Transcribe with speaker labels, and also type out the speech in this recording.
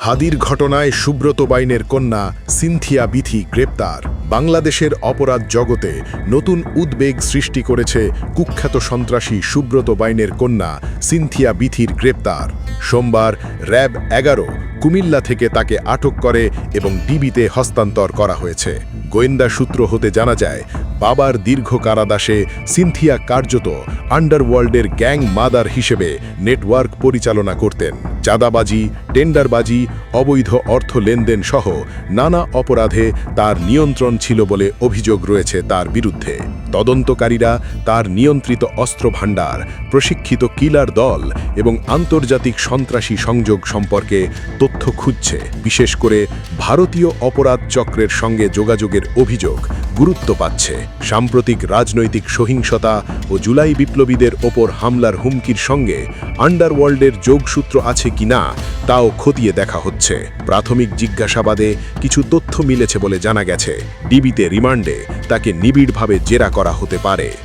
Speaker 1: হাদির ঘটনায় সুব্রত বাইনের কন্যা সিনথিয়া বিথি গ্রেপ্তার। বাংলাদেশের অপরাধ জগতে নতুন উদ্বেগ সৃষ্টি করেছে কুখ্যাত সন্ত্রাসী সুব্রত বাইনের কন্যা সিনথিয়া বিথির গ্রেপ্তার। সোমবার র্যাব 11 কুমিল্লা থেকে তাকে আটক করে এবং ডিবিতে হস্তান্তর করা হয়েছে। গোয়েন্দা সূত্র হতে জানা যায়, বাবার দীর্ঘ কারাবাসে সিনথিয়া কার্যত আন্ডারওয়ার্ল্ডের গ্যাং মাদার হিসেবে নেটওয়ার্ক পরিচালনা করতেন। চাঁদাবাজি, টেন্ডারবাজি, অবৈধ অর্থ লেনদেন সহ নানা অপরাধে তার নিয়ন্ত্রণ ছিল বলে অভিযোগ রয়েছে তার বিরুদ্ধে। তদন্তকারীরা তার নিয়ন্ত্রিত অস্ত্র ভাণ্ডার, প্রশিক্ষিত কিলার দল এবং আন্তর্জাতিক সন্ত্রাসী সংযোগ সম্পর্কে তথ্য খুঁজছে। বিশেষ করে ভারতীয় অপরাধ চক্রের সঙ্গে যোগাযোগের অভিযোগ গুরুত্ব পাচ্ছে। সাম্প্রতিক রাজনৈতিক সহিংসতা ও জুলাই বিপ্লবীদের ওপর হামলার হুমকির সঙ্গে আন্ডারওয়ার্ল্ডের যোগসূত্র আছে কিনা তাও খতিয়ে দেখা হচ্ছে। প্রাথমিক জিজ্ঞাসাবাদে কিছু তথ্য মিলেছে বলে জানা গেছে। ডিবিতে রিমান্ডে তাকে নিবিড়ভাবে জেরা করা হতে পারে।